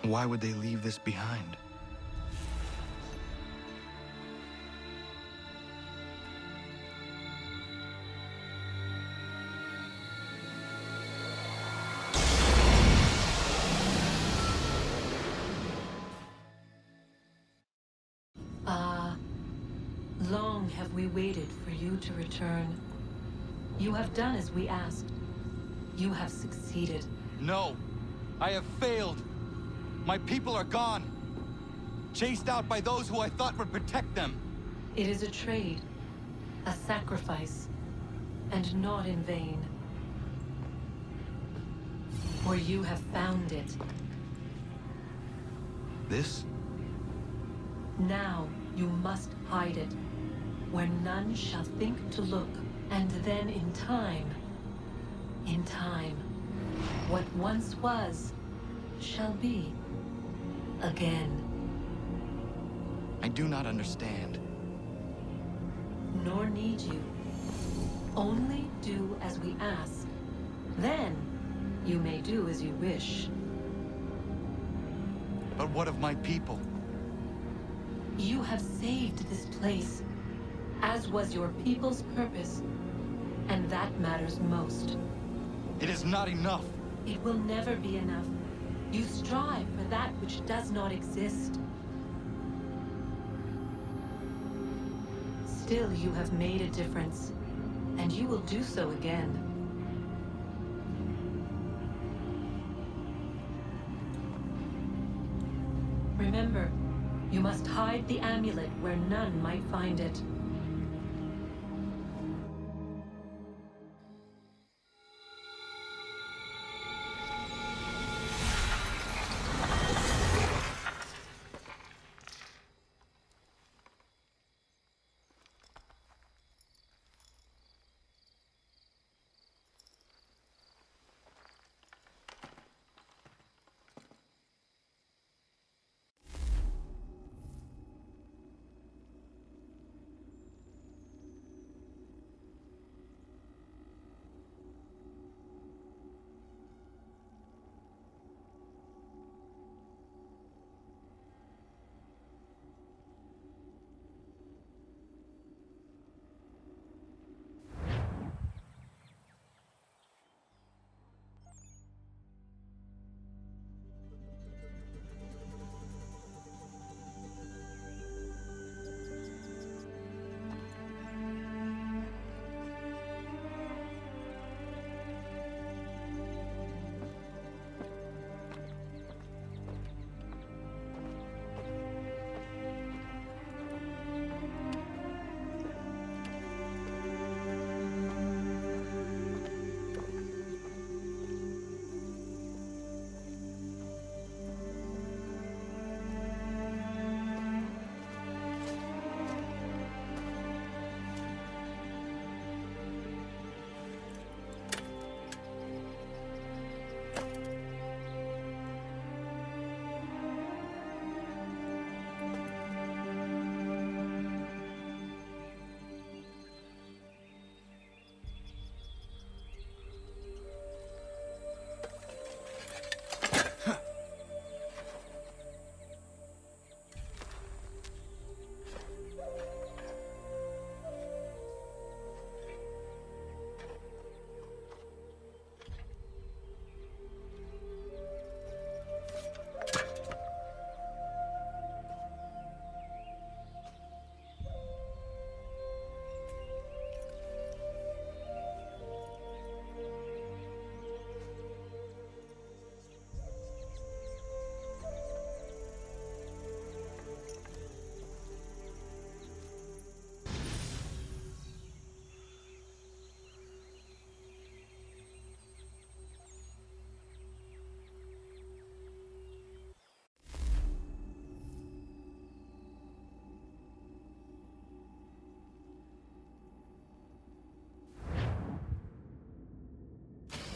Why would they leave this behind? Long have we waited for you to return. You have done as we asked. You have succeeded. No! I have failed! My people are gone! Chased out by those who I thought would protect them! It is a trade, a sacrifice, and not in vain. For you have found it. This? Now you must hide it, where none shall think to look, and then in time, what once was, shall be again. I do not understand. Nor need you. Only do as we ask. Then, you may do as you wish. But what of my people? You have saved this place, as was your people's purpose, and that matters most. It is not enough! It will never be enough. You strive for that which does not exist. Still, you have made a difference, and you will do so again. Remember, you must hide the amulet where none might find it.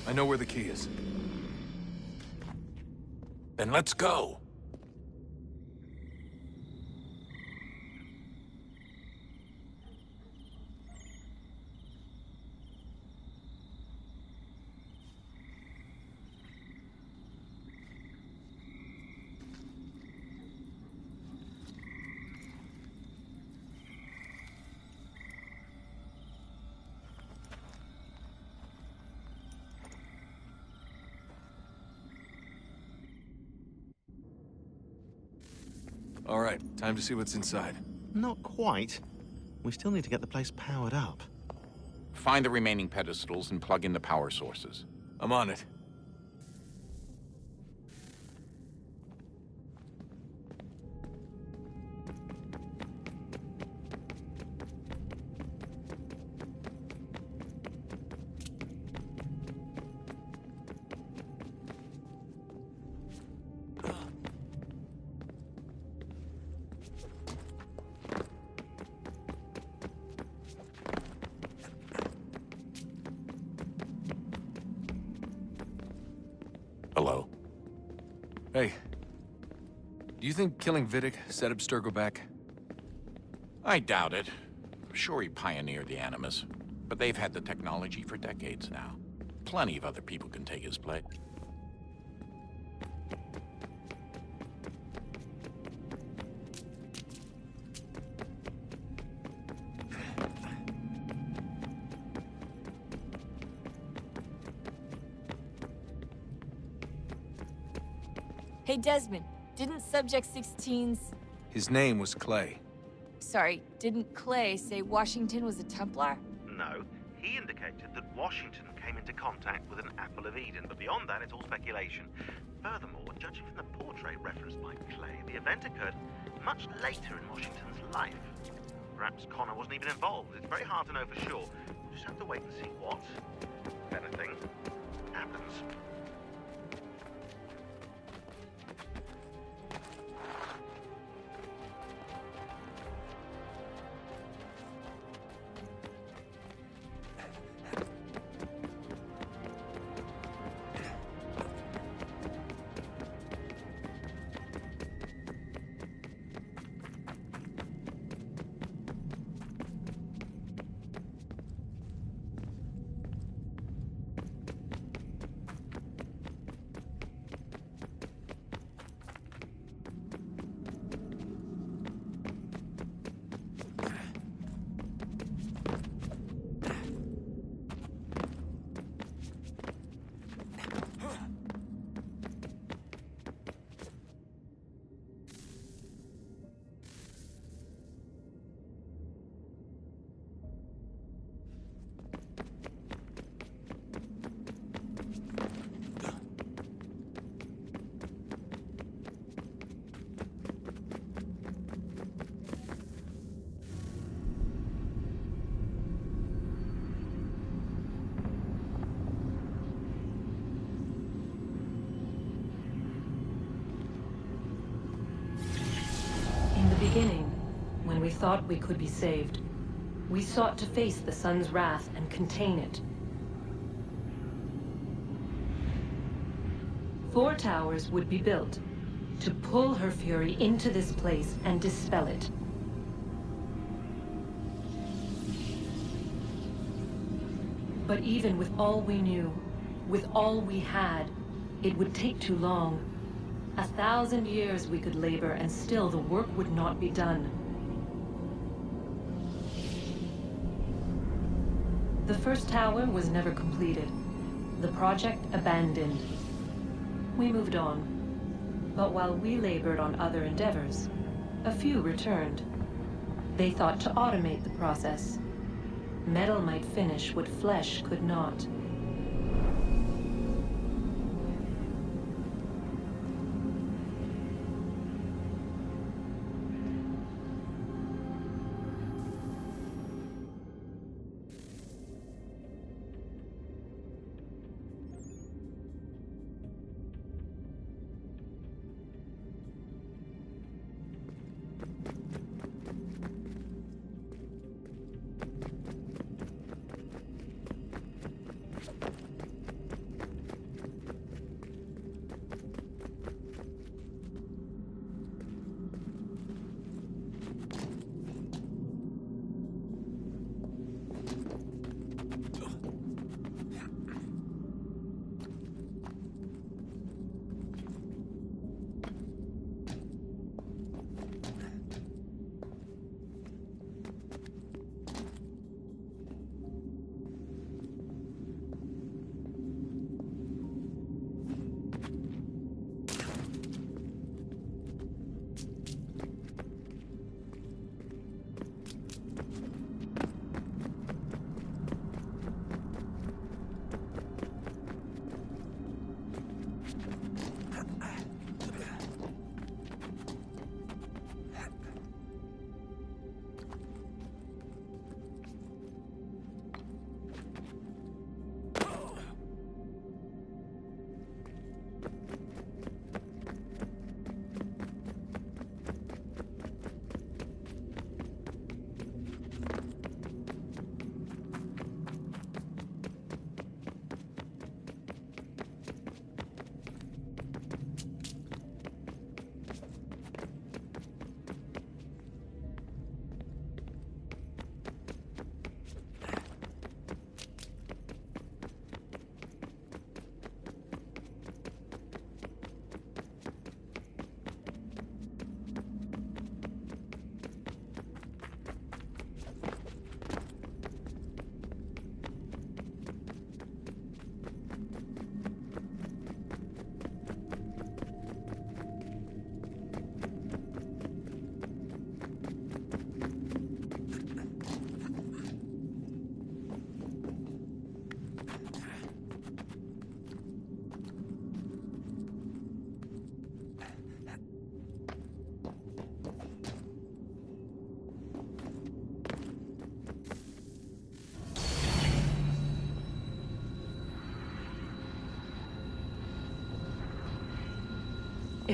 I know where the key is. Then let's go! All right, time to see what's inside. Not quite. We still need to get the place powered up. Find the remaining pedestals and plug in the power sources. I'm on it. Hello? Hey. Do you think killing Vidic set Abstergo back? I doubt it. Sure, he pioneered the Animus, but they've had the technology for decades now. Plenty of other people can take his place. Hey, Desmond, didn't Subject 16's... His name was Clay. Sorry, didn't Clay say Washington was a Templar? No, he indicated that Washington came into contact with an Apple of Eden, but beyond that, it's all speculation. Furthermore, judging from the portrait referenced by Clay, the event occurred much later in Washington's life. Perhaps Connor wasn't even involved. It's very hard to know for sure. We'll just have to wait and see what, if anything, happens. Beginning, when we thought we could be saved, we sought to face the sun's wrath and contain it. 4 towers would be built to pull her fury into this place and dispel it. But even with all we knew, with all we had, it would take too long. 1,000 years we could labor, and still the work would not be done. The first tower was never completed. The project abandoned. We moved on. But while we labored on other endeavors, a few returned. They thought to automate the process. Metal might finish what flesh could not.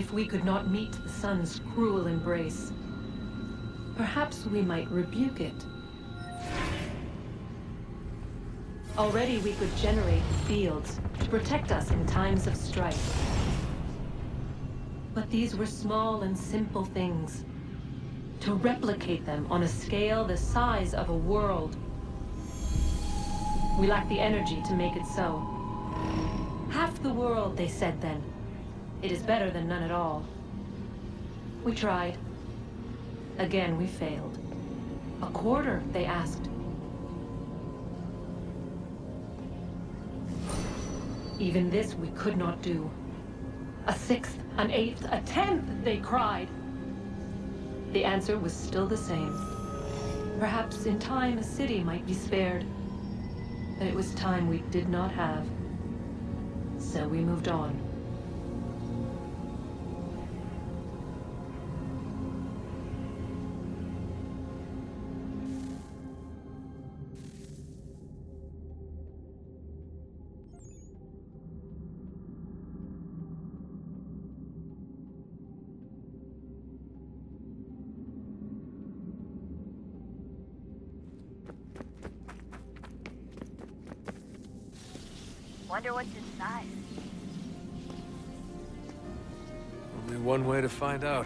if we could not meet the sun's cruel embrace, perhaps we might rebuke it. Already we could generate fields to protect us in times of strife. But these were small and simple things. To replicate them on a scale the size of a world, we lack the energy to make it so. Half the world, they said then. It is better than none at all. We tried. Again, we failed. A quarter, they asked. Even this we could not do. A sixth, an eighth, a tenth, they cried. The answer was still the same. Perhaps in time a city might be spared. But it was time we did not have. So we moved on. Wonder what's inside. Only one way to find out.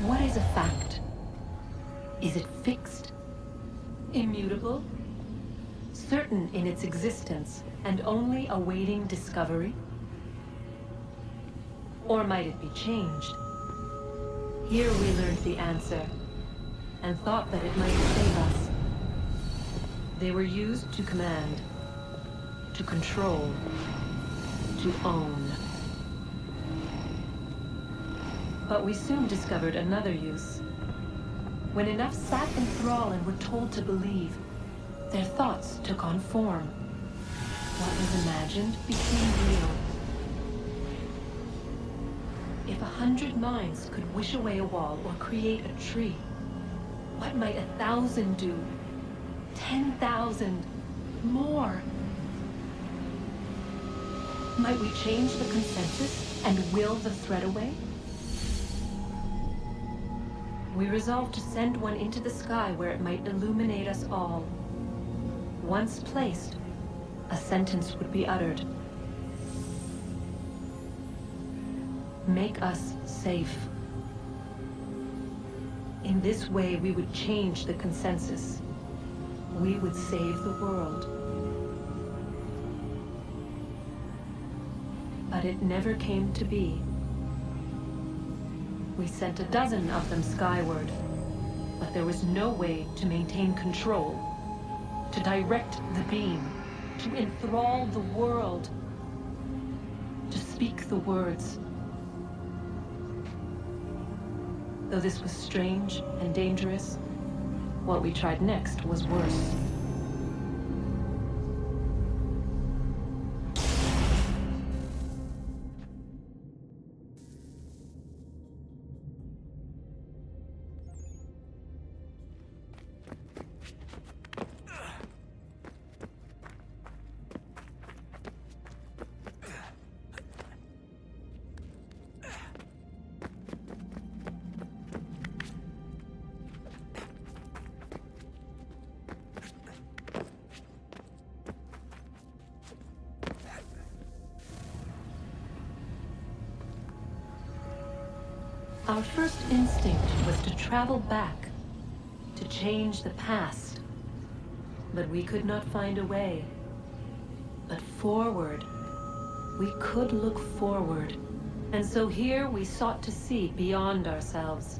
What is a fact? Is it fixed? Immutable? Certain in its existence and only awaiting discovery? Or might it be changed? Here we learned the answer, and thought that it might save us. They were used to command. to control, to own. But we soon discovered another use. When enough sat in thrall and were told to believe, their thoughts took on form. What was imagined became real. If 100 minds could wish away a wall or create a tree, what might 1,000 do? 10,000? More? Might we change the consensus and will the threat away? We resolved to send one into the sky where it might illuminate us all. Once placed, a sentence would be uttered. Make us safe. In this way, we would change the consensus. We would save the world. But it never came to be. We sent a dozen of them skyward, but there was no way to maintain control, to direct the beam, to enthrall the world, to speak the words. Though this was strange and dangerous, what we tried next was worse. Our first instinct was to travel back, to change the past. But we could not find a way. But forward, we could look forward. And so here we sought to see beyond ourselves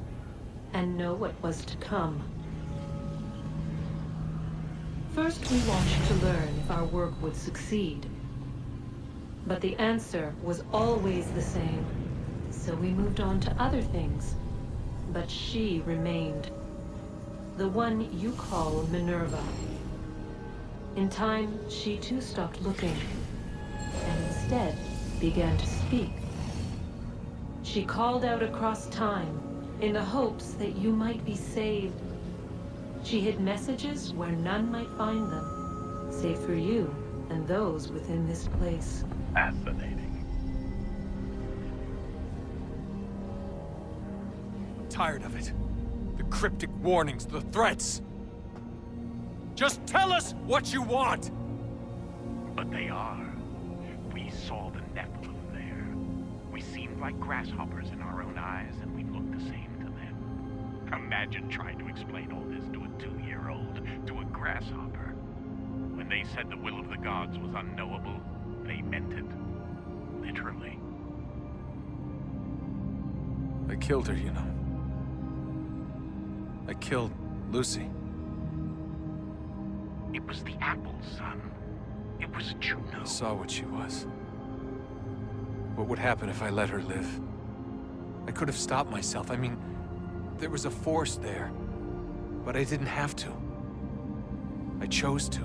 and know what was to come. First, we watched to learn if our work would succeed. But the answer was always the same. So we moved on to other things, but she remained. The one you call Minerva. In time, she too stopped looking, and instead began to speak. She called out across time, in the hopes that you might be saved. She hid messages where none might find them, save for you and those within this place. Fascinating. Tired of it. The cryptic warnings, the threats. Just tell us what you want! But they are. We saw the Nephilim there. We seemed like grasshoppers in our own eyes, and we looked the same to them. Imagine trying to explain all this to a 2-year-old, to a grasshopper. When they said the will of the gods was unknowable, they meant it. Literally. I killed her, you know. I killed Lucy. It was the apple, son. It was Juno. I saw what she was. What would happen if I let her live? I could have stopped myself. I mean, there was a force there. But I didn't have to. I chose to.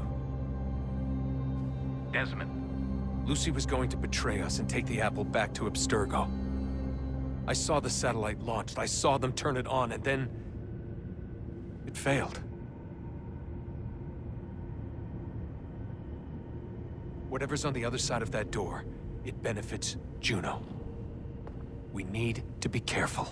Desmond. Lucy was going to betray us and take the apple back to Abstergo. I saw the satellite launched. I saw them turn it on, and then it failed. Whatever's on the other side of that door, it benefits Juno. We need to be careful.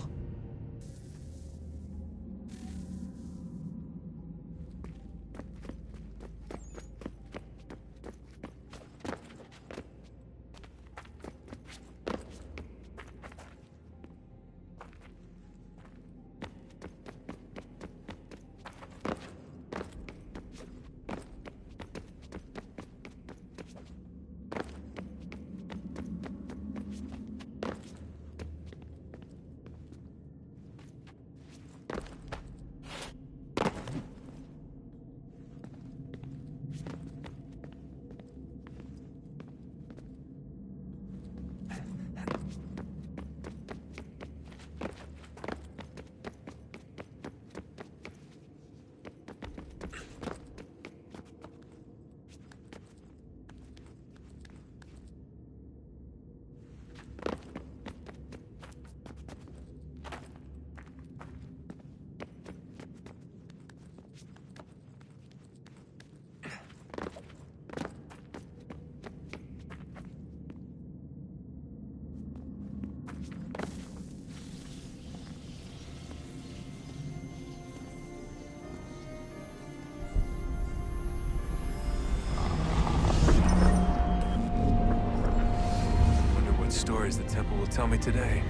stories the temple will tell me today.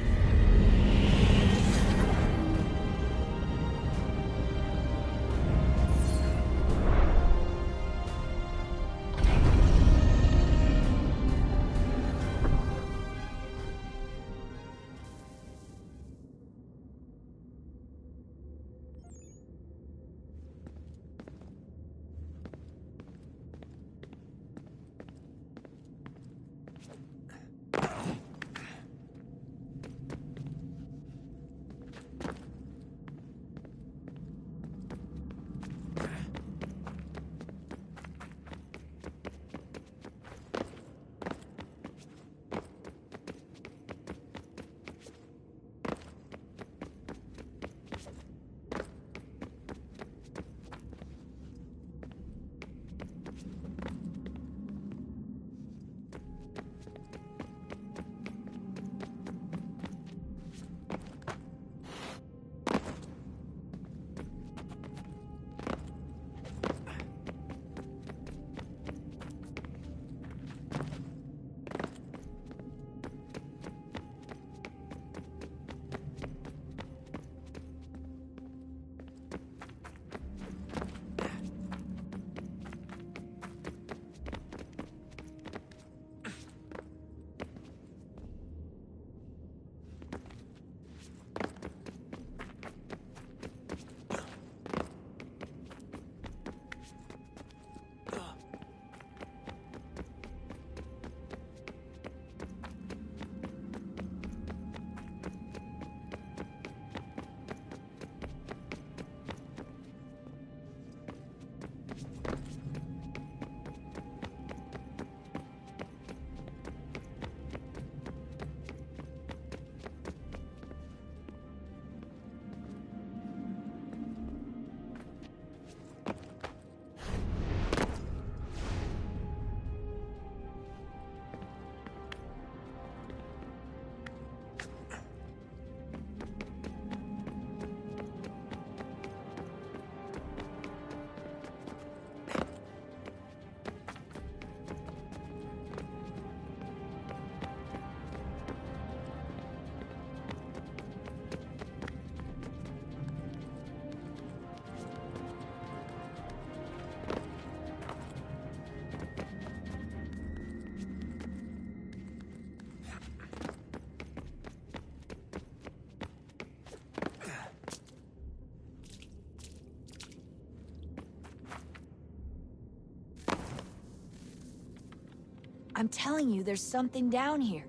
I'm telling you, there's something down here.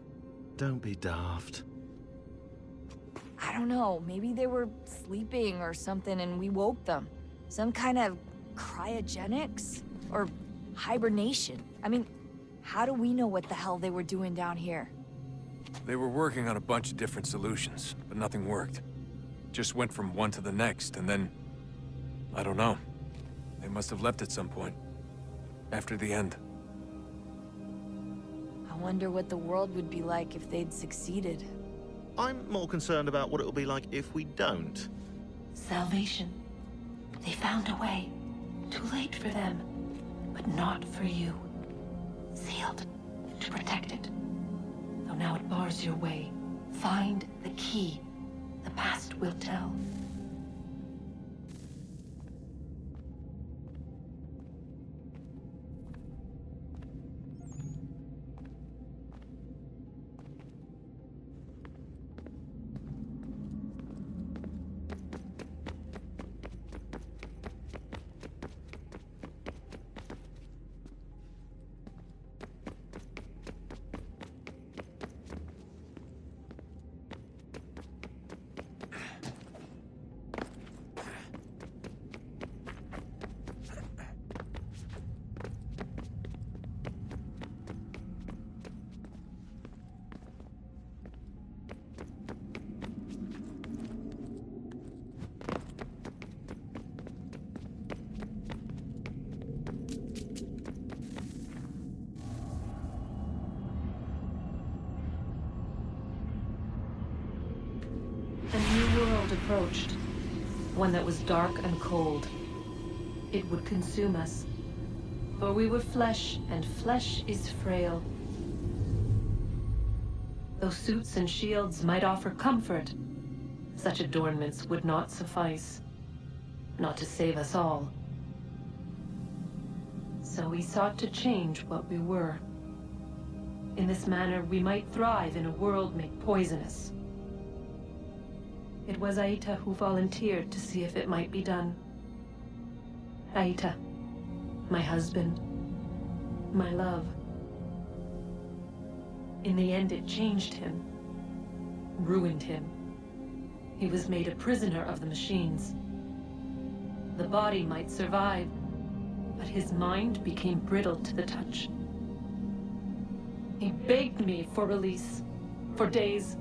Don't be daft. I don't know, maybe they were sleeping or something and we woke them. Some kind of cryogenics? Or hibernation? I mean, how do we know what the hell they were doing down here? They were working on a bunch of different solutions, but nothing worked. Just went from one to the next, and then... I don't know. They must have left at some point. After the end. I wonder what the world would be like if they'd succeeded. I'm more concerned about what it'll be like if we don't. Salvation. They found a way. Too late for them, but not for you. Sealed to protect it. Though now it bars your way. Find the key. The past will tell. A new world approached. One that was dark and cold. It would consume us. For we were flesh, and flesh is frail. Those suits and shields might offer comfort. Such adornments would not suffice. Not to save us all. So we sought to change what we were. In this manner, we might thrive in a world made poisonous. It was Aita who volunteered to see if it might be done. Aita, my husband, my love. In the end, it changed him, ruined him. He was made a prisoner of the machines. The body might survive, but his mind became brittle to the touch. He begged me for release, for days,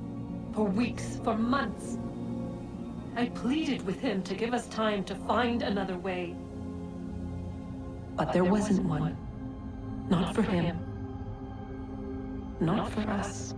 for weeks, for months. I pleaded with him to give us time to find another way. But there wasn't one. Not for him. Not for us.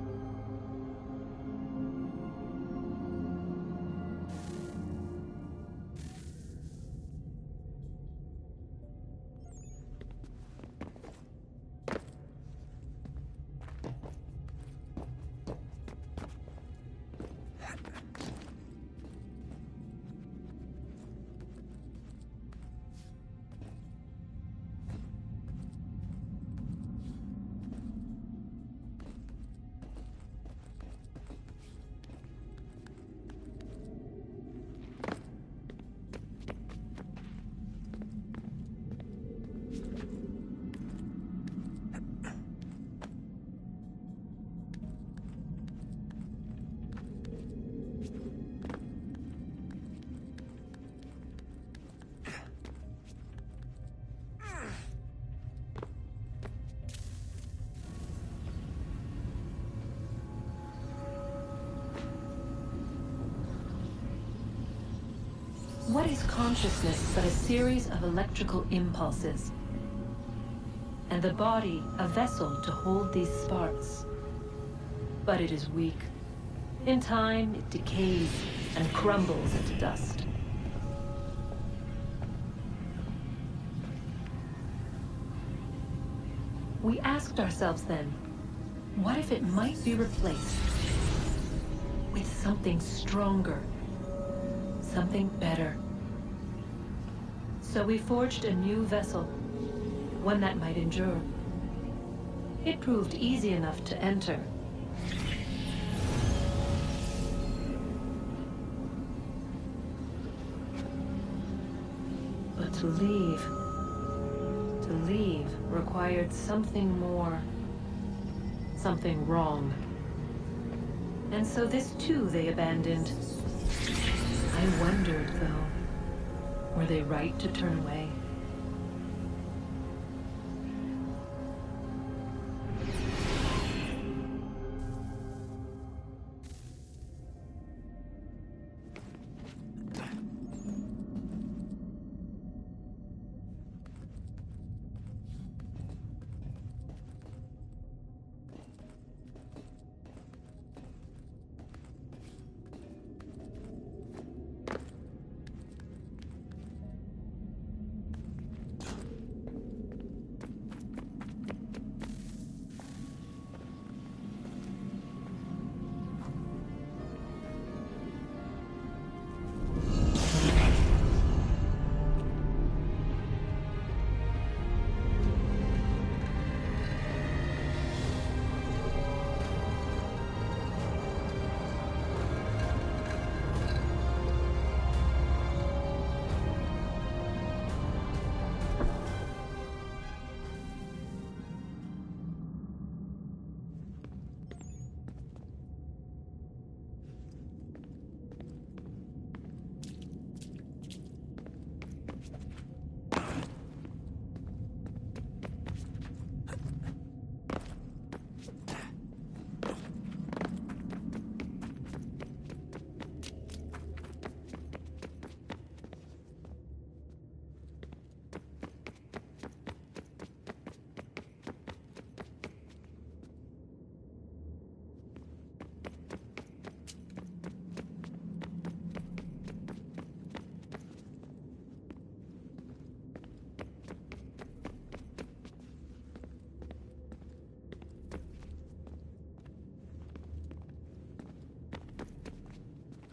What is consciousness but a series of electrical impulses? And the body a vessel to hold these sparks. But it is weak. In time, it decays and crumbles into dust. We asked ourselves then, what if it might be replaced with something stronger? Something better. So we forged a new vessel, one that might endure. It proved easy enough to enter. But to leave required something more, something wrong. And so this too they abandoned. I wondered, though, were they right to turn away?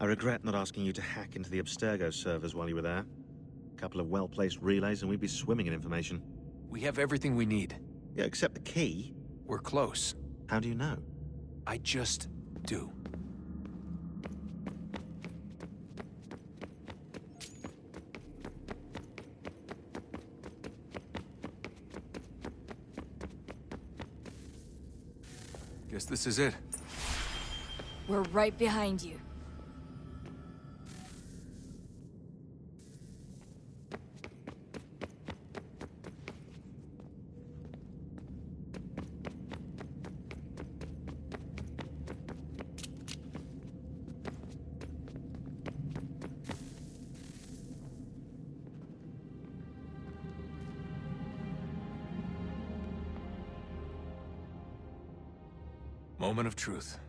I regret not asking you to hack into the Abstergo servers while you were there. A couple of well-placed relays and we'd be swimming in information. We have everything we need. Yeah, except the key. We're close. How do you know? I just do. Guess this is it. We're right behind you. Moment of truth.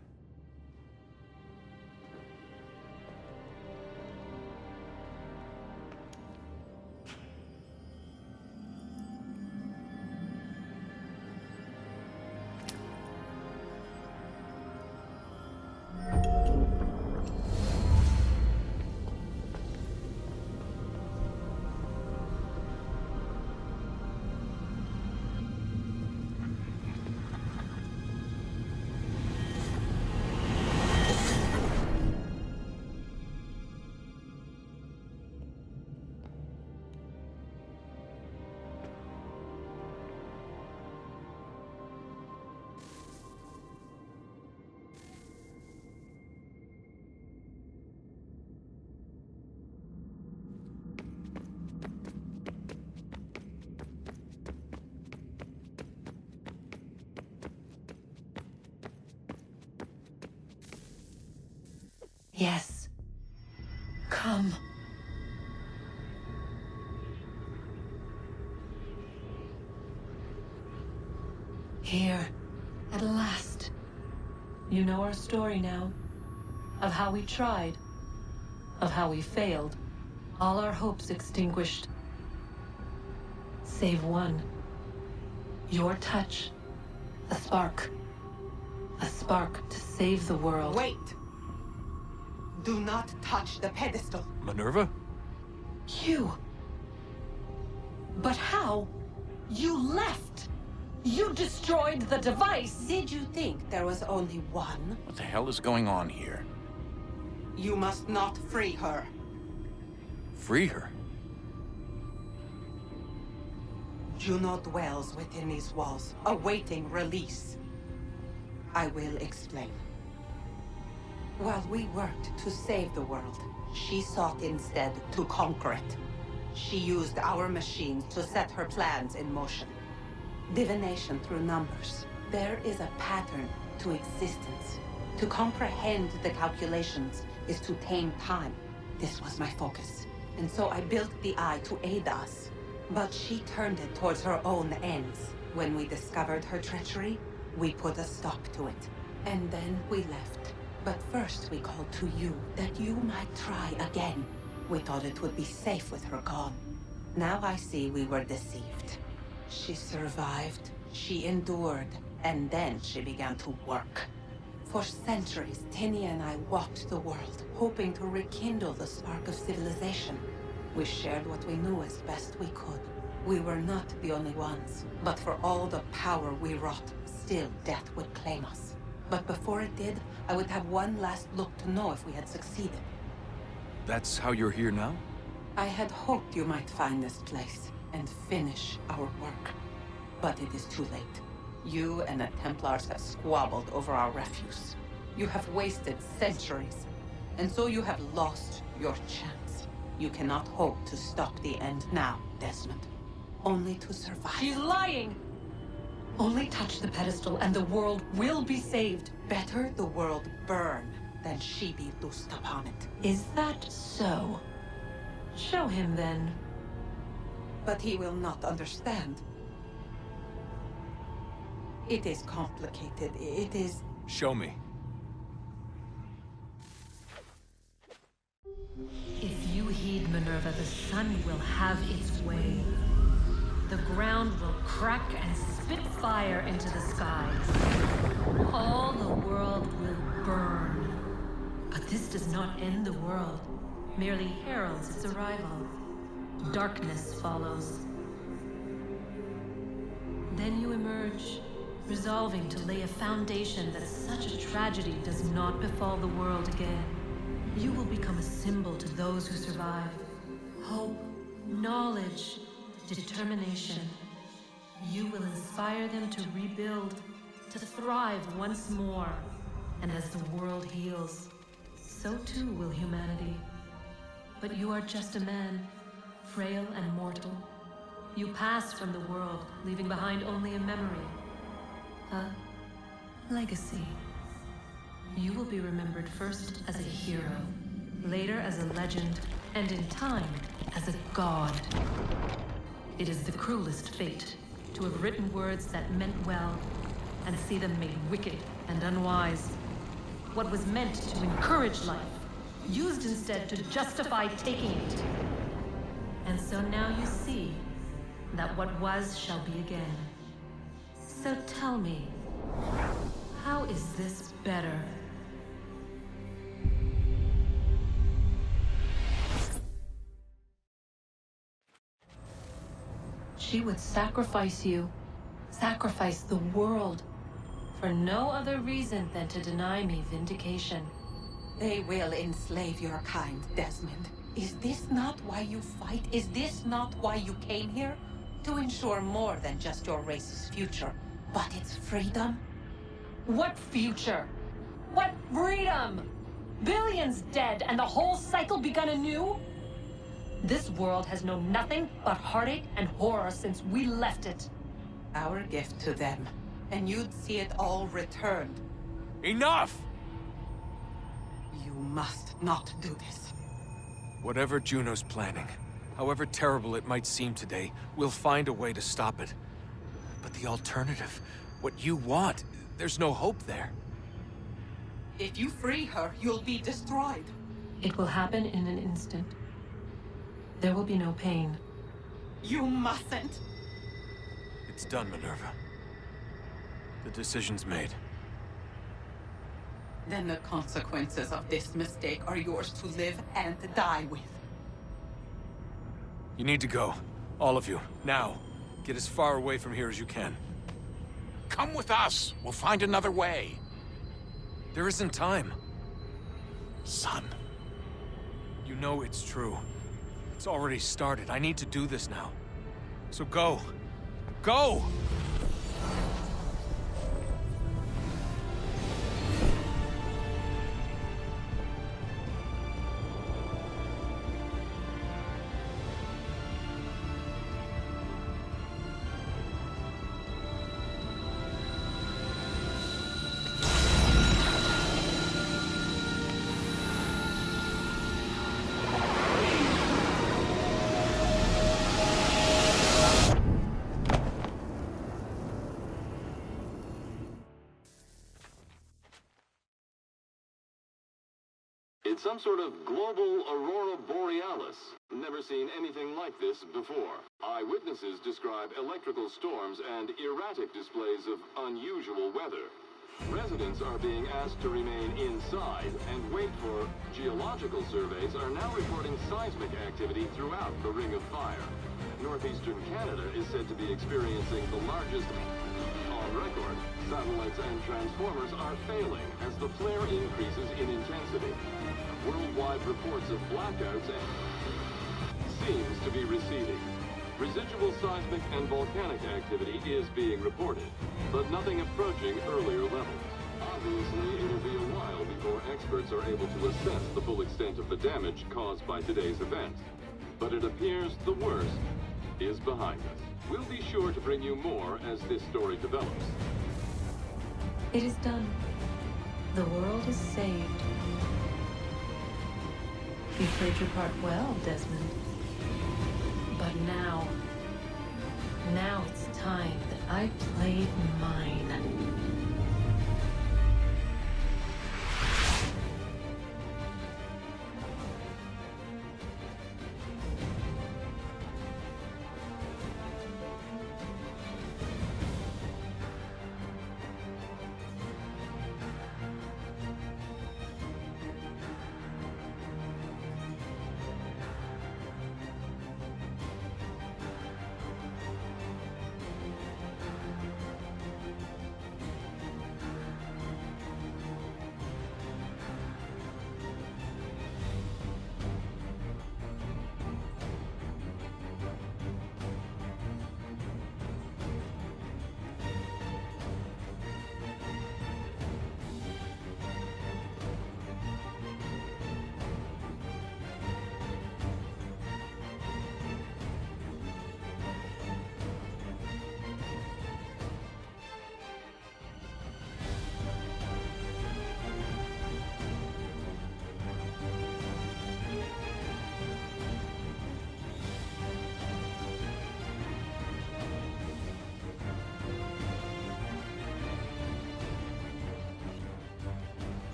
Yes. Come. Here, at last. You know our story now. Of how we tried. Of how we failed. All our hopes extinguished. Save one. Your touch. A spark. A spark to save the world. Wait! Do not touch the pedestal. Minerva? You. But how? You left. You destroyed the device. Did you think there was only one? What the hell is going on here? You must not free her. Free her? Juno dwells within these walls, awaiting release. I will explain. While we worked to save the world, she sought instead to conquer it. She used our machines to set her plans in motion. Divination through numbers. There is a pattern to existence. To comprehend the calculations is to tame time. This was my focus. And so I built the Eye to aid us. But she turned it towards her own ends. When we discovered her treachery, we put a stop to it. And then we left. But first we called to you, that you might try again. We thought it would be safe with her gone. Now I see we were deceived. She survived, she endured, and then she began to work. For centuries, Tinia and I walked the world, hoping to rekindle the spark of civilization. We shared what we knew as best we could. We were not the only ones, but for all the power we wrought, still death would claim us. But before it did, I would have one last look to know if we had succeeded. That's how you're here now? I had hoped you might find this place and finish our work. But it is too late. You and the Templars have squabbled over our refuse. You have wasted centuries, and so you have lost your chance. You cannot hope to stop the end now, Desmond. Only to survive. She's lying! Only touch the pedestal and the world will be saved. Better the world burn than she be loosed upon it. Is that so? Show him then. But he will not understand. It is complicated. It is... Show me. If you heed Minerva, the sun will have its way. The ground will crack and spit fire into the skies. All the world will burn. But This does not end the world, merely heralds its arrival. Darkness follows. Then you emerge, resolving to lay a foundation that such a tragedy does not befall the world again. You will become a symbol to those who survive. Hope, knowledge, determination. You will inspire them to rebuild, to thrive once more. And as the world heals, so too will humanity. But you are just a man, frail and mortal. You pass from the world, leaving behind only a memory. A legacy. You will be remembered first as a hero, later as a legend, and in time, as a god. It is the cruelest fate, to have written words that meant well, and see them made wicked and unwise. What was meant to encourage life, used instead to justify taking it. And so now you see that what was shall be again. So tell me, how is this better? She would sacrifice you, sacrifice the world, for no other reason than to deny me vindication. They will enslave your kind, Desmond. Is this not why you fight? Is this not why you came here? To ensure more than just your race's future, but its freedom? What future? What freedom? Billions dead and the whole cycle begun anew? This world has known nothing but heartache and horror since we left it. Our gift to them, and you'd see it all returned. Enough! You must not do this. Whatever Juno's planning, however terrible it might seem today, we'll find a way to stop it. But the alternative, what you want, there's no hope there. If you free her, you'll be destroyed. It will happen in an instant. There will be no pain. You mustn't. It's done, Minerva. The decision's made. Then the consequences of this mistake are yours to live and die with. You need to go. All of you. Now. Get as far away from here as you can. Come with us. We'll find another way. There isn't time. Son. You know it's true. It's already started. I need to do this now. So go. Go! It's some sort of global aurora borealis. Never seen anything like this before. Eyewitnesses describe electrical storms and erratic displays of unusual weather. Residents are being asked to remain inside and wait for geological surveys are now reporting seismic activity throughout the Ring of Fire. Northeastern Canada is said to be experiencing the largest on record. Satellites and transformers are failing as the flare increases in intensity. Worldwide reports of blackouts seems to be receding. Residual seismic and volcanic activity is being reported, but nothing approaching earlier levels. Obviously, it'll be a while before experts are able to assess the full extent of the damage caused by today's event. But it appears the worst is behind us. We'll be sure to bring you more as this story develops. It is done. The world is saved. You played your part well, Desmond. But now it's time that I played mine.